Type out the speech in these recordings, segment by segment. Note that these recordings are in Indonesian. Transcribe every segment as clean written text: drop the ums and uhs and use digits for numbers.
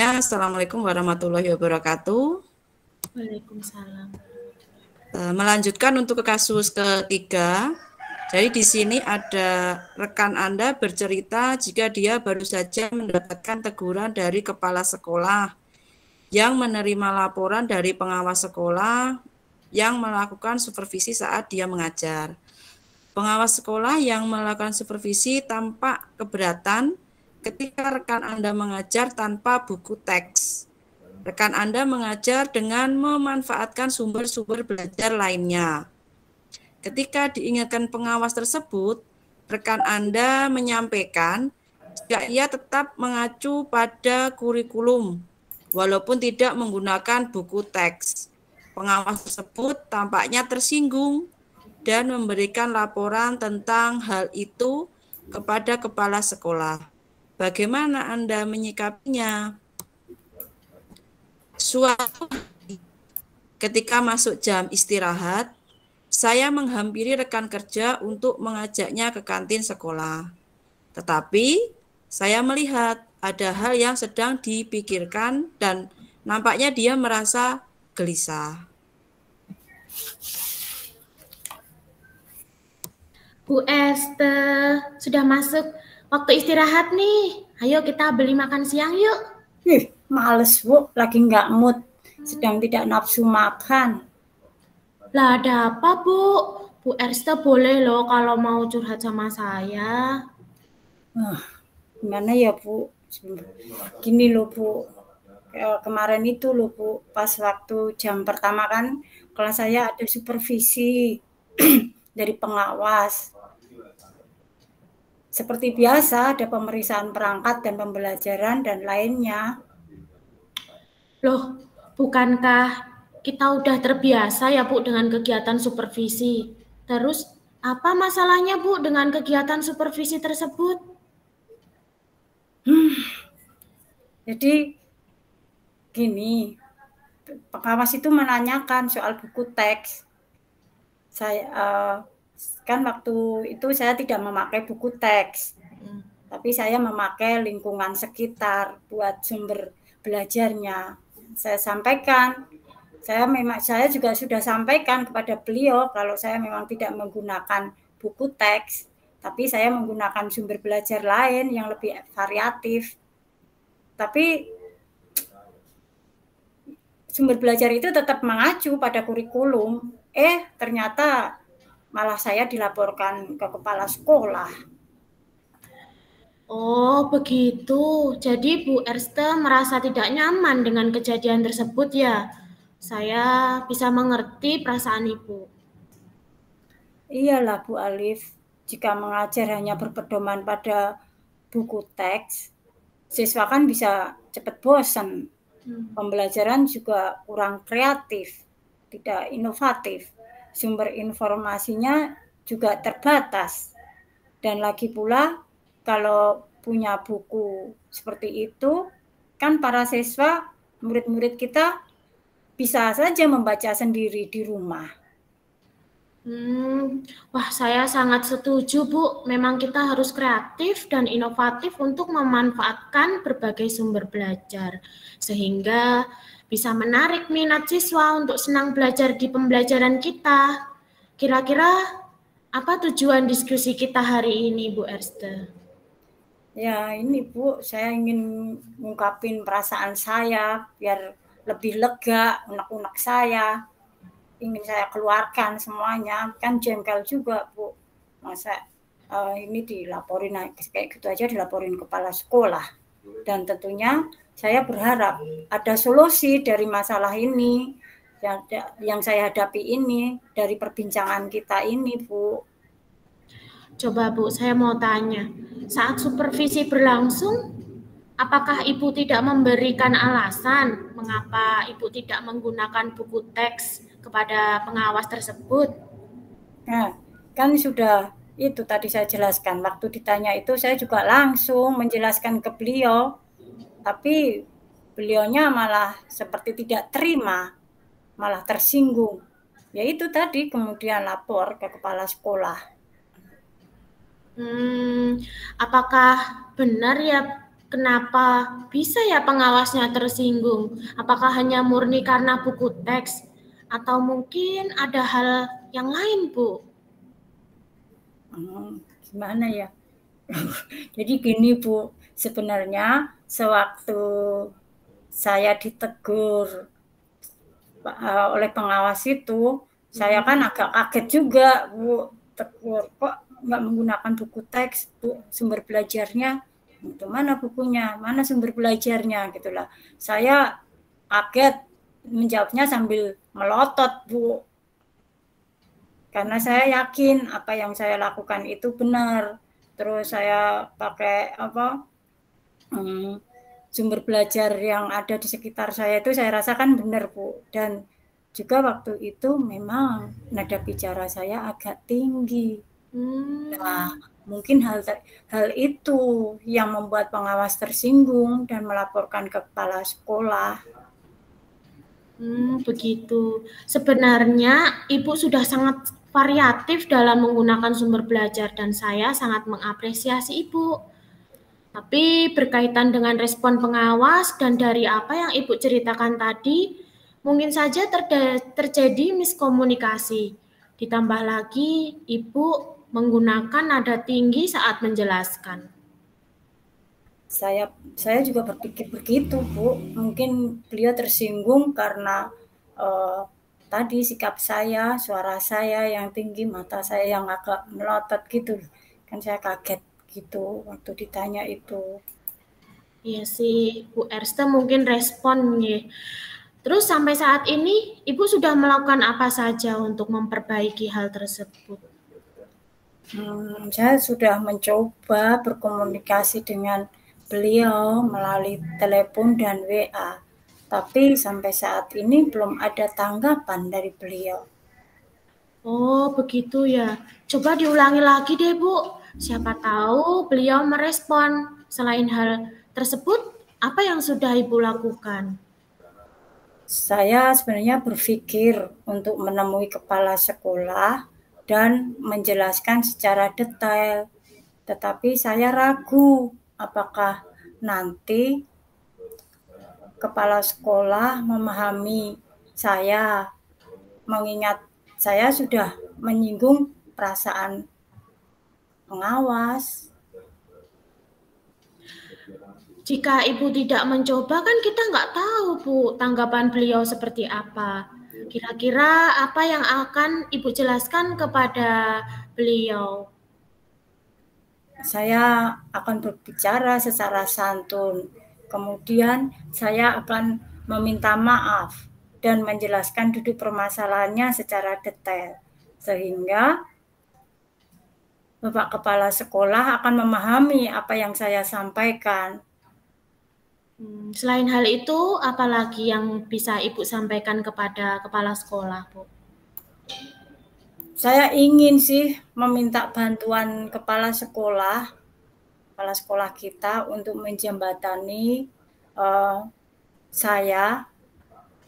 semuanya, Assalamualaikum warahmatullahi wabarakatuh. Waalaikumsalam. Melanjutkan untuk ke kasus ketiga. Jadi di sini ada rekan Anda bercerita jika dia baru saja mendapatkan teguran dari kepala sekolah yang menerima laporan dari pengawas sekolah yang melakukan supervisi saat dia mengajar. Pengawas sekolah yang melakukan supervisi tampak keberatan ketika rekan Anda mengajar tanpa buku teks. Rekan Anda mengajar dengan memanfaatkan sumber-sumber belajar lainnya. Ketika diingatkan pengawas tersebut, rekan Anda menyampaikan jika ia tetap mengacu pada kurikulum, walaupun tidak menggunakan buku teks. Pengawas tersebut tampaknya tersinggung dan memberikan laporan tentang hal itu kepada kepala sekolah. Bagaimana Anda menyikapinya? Suatu hari, ketika masuk jam istirahat, saya menghampiri rekan kerja untuk mengajaknya ke kantin sekolah. Tetapi saya melihat ada hal yang sedang dipikirkan dan nampaknya dia merasa gelisah. Bu Esther, sudah masuk waktu istirahat nih. Ayo kita beli makan siang yuk. Males Bu, lagi nggak mood, sedang tidak nafsu makan. Lah ada apa Bu? Bu Esther boleh loh kalau mau curhat sama saya. Gimana ya Bu? Gini loh Bu, kemarin itu loh Bu, pas waktu jam pertama kan kelas saya ada supervisi dari pengawas. Seperti biasa ada pemeriksaan perangkat dan pembelajaran dan lainnya. Loh, bukankah kita udah terbiasa ya Bu dengan kegiatan supervisi? Terus apa masalahnya Bu dengan kegiatan supervisi tersebut? Jadi gini, pengawas itu menanyakan soal buku teks. Saya kan waktu itu saya tidak memakai buku teks, tapi saya memakai lingkungan sekitar buat sumber belajarnya. Saya sampaikan, saya juga sudah sampaikan kepada beliau kalau saya memang tidak menggunakan buku teks, tapi saya menggunakan sumber belajar lain yang lebih variatif. Tapi sumber belajar itu tetap mengacu pada kurikulum. Ternyata malah saya dilaporkan ke kepala sekolah. Oh, begitu. Jadi Bu Erste merasa tidak nyaman dengan kejadian tersebut ya. Saya bisa mengerti perasaan Ibu. Iyalah Bu Alif, jika mengajar hanya berpedoman pada buku teks, siswa kan bisa cepat bosan. Pembelajaran juga kurang kreatif, tidak inovatif. Sumber informasinya juga terbatas. Dan lagi pula kalau punya buku seperti itu, kan para siswa, murid-murid kita bisa saja membaca sendiri di rumah. Wah, saya sangat setuju Bu. Memang kita harus kreatif dan inovatif untuk memanfaatkan berbagai sumber belajar. Sehingga bisa menarik minat siswa untuk senang belajar di pembelajaran kita. Kira-kira apa tujuan diskusi kita hari ini, Bu Erste? Ya, ini Bu, saya ingin mengungkapin perasaan saya biar lebih lega, unek-unek saya. Ingin saya keluarkan semuanya, kan jengkel juga Bu. Masa ini dilaporin kayak gitu aja, dilaporin kepala sekolah. Dan tentunya saya berharap ada solusi dari masalah ini yang saya hadapi ini dari perbincangan kita ini Bu. Coba Bu, saya mau tanya, saat supervisi berlangsung, apakah Ibu tidak memberikan alasan mengapa Ibu tidak menggunakan buku teks kepada pengawas tersebut? Nah, kan sudah itu tadi saya jelaskan. Waktu ditanya itu saya juga langsung menjelaskan ke beliau, tapi beliaunya malah seperti tidak terima, malah tersinggung. Ya itu tadi kemudian lapor ke kepala sekolah. Apakah benar ya kenapa bisa ya pengawasnya tersinggung? Apakah hanya murni karena buku teks? Atau mungkin ada hal yang lain, Bu? Gimana ya? Jadi gini Bu, sebenarnya sewaktu saya ditegur oleh pengawas itu, saya kan agak kaget juga Bu, tegur kok nggak menggunakan buku teks, Bu, sumber belajarnya, itu mana bukunya, mana sumber belajarnya gitulah. Saya kaget menjawabnya sambil melotot Bu, karena saya yakin apa yang saya lakukan itu benar. Terus saya pakai sumber belajar yang ada di sekitar saya itu saya rasakan benar Bu. Dan juga waktu itu memang nada bicara saya agak tinggi. Nah, mungkin hal itu yang membuat pengawas tersinggung dan melaporkan ke kepala sekolah. Begitu. Sebenarnya Ibu sudah sangat variatif dalam menggunakan sumber belajar dan saya sangat mengapresiasi Ibu. Tapi berkaitan dengan respon pengawas dan dari apa yang Ibu ceritakan tadi, mungkin saja terjadi miskomunikasi. Ditambah lagi Ibu menggunakan nada tinggi saat menjelaskan. Saya juga berpikir begitu Bu. Mungkin beliau tersinggung karena tadi sikap saya, suara saya yang tinggi, mata saya yang agak melotot gitu. Kan saya kaget gitu waktu ditanya itu. Iya sih, Bu Erste mungkin respon ya. Terus sampai saat ini Ibu sudah melakukan apa saja untuk memperbaiki hal tersebut? Saya sudah mencoba berkomunikasi dengan beliau melalui telepon dan WA. Tapi sampai saat ini belum ada tanggapan dari beliau. Oh, begitu ya. Coba diulangi lagi deh, Bu. Siapa tahu beliau merespon. Selain hal tersebut, apa yang sudah Ibu lakukan? Saya sebenarnya berpikir untuk menemui kepala sekolah dan menjelaskan secara detail. Tetapi saya ragu apakah nanti kepala sekolah memahami saya, mengingat saya sudah menyinggung perasaan pengawas. Jika Ibu tidak mencoba, kan kita nggak tahu, Bu, tanggapan beliau seperti apa. Kira-kira apa yang akan Ibu jelaskan kepada beliau? Saya akan berbicara secara santun. Kemudian saya akan meminta maaf dan menjelaskan duduk permasalahannya secara detail. Sehingga Bapak Kepala Sekolah akan memahami apa yang saya sampaikan. Selain hal itu, apalagi yang bisa Ibu sampaikan kepada kepala sekolah, Bu? Saya ingin sih meminta bantuan kepala sekolah kita untuk menjembatani saya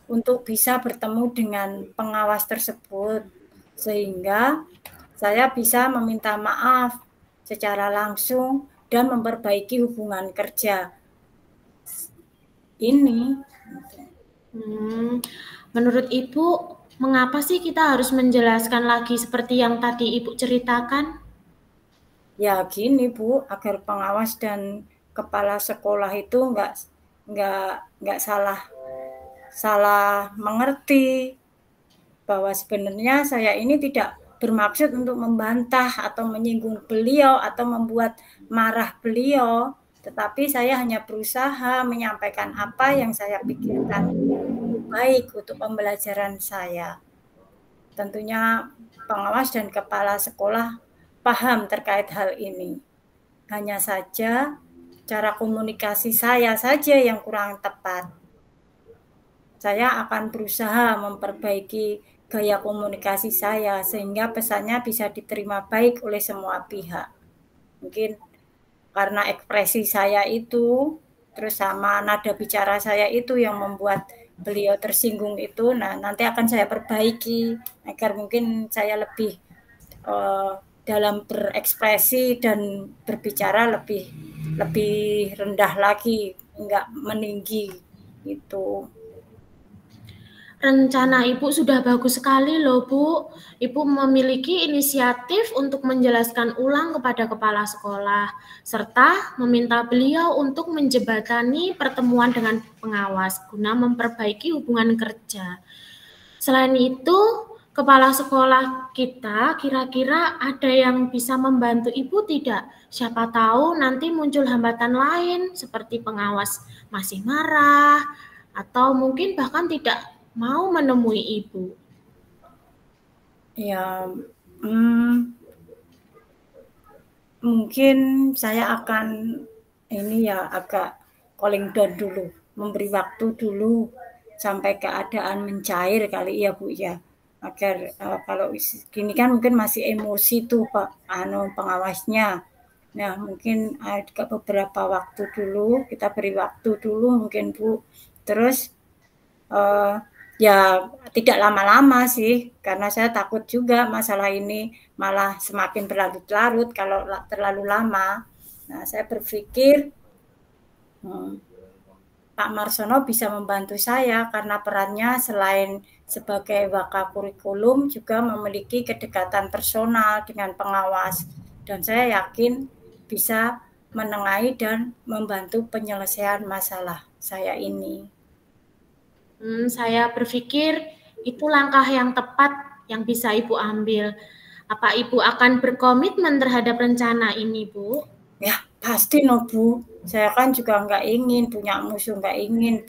untuk bisa bertemu dengan pengawas tersebut, sehingga saya bisa meminta maaf secara langsung dan memperbaiki hubungan kerja ini. Menurut Ibu, mengapa sih kita harus menjelaskan lagi seperti yang tadi Ibu ceritakan? Ya gini Bu, agar pengawas dan kepala sekolah itu nggak salah mengerti bahwa sebenarnya saya ini tidak bermaksud untuk membantah atau menyinggung beliau atau membuat marah beliau, tetapi saya hanya berusaha menyampaikan apa yang saya pikirkan baik untuk pembelajaran saya. Tentunya pengawas dan kepala sekolah paham terkait hal ini. Hanya saja cara komunikasi saya saja yang kurang tepat. Saya akan berusaha memperbaiki gaya komunikasi saya sehingga pesannya bisa diterima baik oleh semua pihak. Mungkin karena ekspresi saya itu, terus sama nada bicara saya itu yang membuat beliau tersinggung itu. Nah, nanti akan saya perbaiki agar mungkin saya lebih dalam berekspresi dan berbicara lebih rendah lagi, enggak meninggi gitu. Rencana Ibu sudah bagus sekali loh Bu. Ibu memiliki inisiatif untuk menjelaskan ulang kepada kepala sekolah, serta meminta beliau untuk menjembatani pertemuan dengan pengawas guna memperbaiki hubungan kerja. Selain itu, kepala sekolah kita kira-kira ada yang bisa membantu Ibu tidak? Siapa tahu nanti muncul hambatan lain seperti pengawas masih marah, atau mungkin bahkan tidak mau menemui Ibu. Ya, mungkin saya akan ini ya agak calling down dulu, memberi waktu dulu sampai keadaan mencair kali ya Bu ya, agar kalau gini kan mungkin masih emosi tuh Pak pengawasnya. Nah mungkin ada beberapa waktu dulu, kita beri waktu dulu mungkin Bu, terus ya tidak lama-lama sih, karena saya takut juga masalah ini malah semakin berlarut-larut kalau terlalu lama. Nah, saya berpikir Pak Marsono bisa membantu saya karena perannya selain sebagai wakakurikulum juga memiliki kedekatan personal dengan pengawas, dan saya yakin bisa menengahi dan membantu penyelesaian masalah saya ini. Saya berpikir itu langkah yang tepat yang bisa Ibu ambil. Apa Ibu akan berkomitmen terhadap rencana ini, Bu? Ya, pasti no Bu. Saya kan juga nggak ingin punya musuh, nggak ingin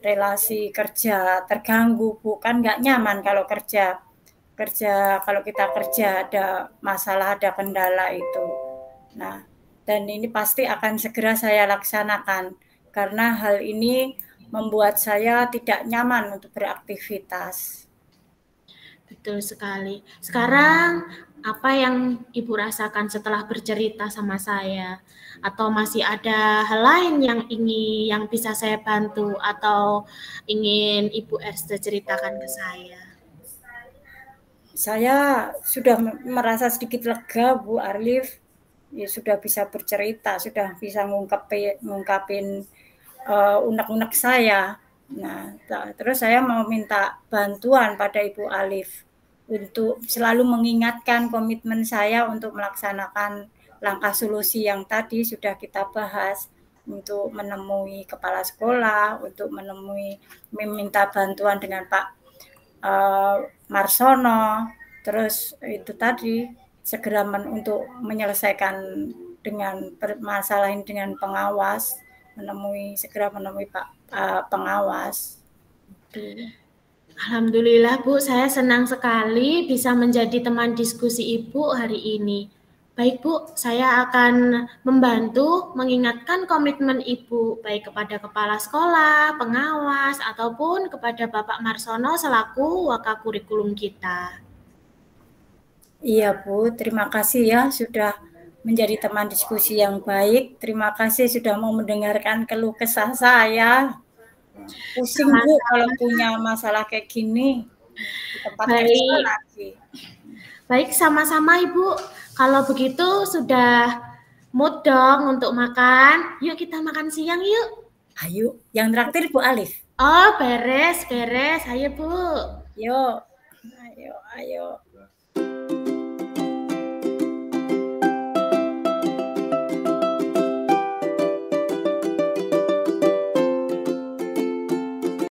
relasi kerja terganggu, Bu. Kan nggak nyaman kalau kalau kita kerja ada masalah, ada kendala itu. Nah, dan ini pasti akan segera saya laksanakan karena hal ini membuat saya tidak nyaman untuk beraktivitas. Betul sekali. Sekarang apa yang Ibu rasakan setelah bercerita sama saya? Atau masih ada hal lain yang bisa saya bantu atau ingin Ibu Erste ceritakan ke saya? Saya sudah merasa sedikit lega Bu Arlif, ya sudah bisa bercerita, sudah bisa ngungkapin unek-unek saya. Nah, terus saya mau minta bantuan pada Ibu Alif untuk selalu mengingatkan komitmen saya untuk melaksanakan langkah solusi yang tadi sudah kita bahas, untuk menemui kepala sekolah, untuk meminta bantuan dengan Pak Marsono, terus itu tadi segera untuk menyelesaikan dengan masalah ini dengan pengawas, segera menemui Pak pengawas. Alhamdulillah Bu, saya senang sekali bisa menjadi teman diskusi Ibu hari ini. Baik Bu, saya akan membantu mengingatkan komitmen Ibu baik kepada kepala sekolah, pengawas, ataupun kepada Bapak Marsono selaku wakakurikulum kita. Iya Bu, terima kasih ya sudah menjadi teman diskusi yang baik. Terima kasih sudah mau mendengarkan keluh kesah saya. Pusing Bu kalau punya masalah kayak gini di tempat kerja lagi. Baik, sama-sama Ibu. Kalau begitu sudah mood dong untuk makan. Yuk kita makan siang yuk. Ayo, yang traktir Bu Alif. Oh, beres. Ayo Bu. Yuk, ayo.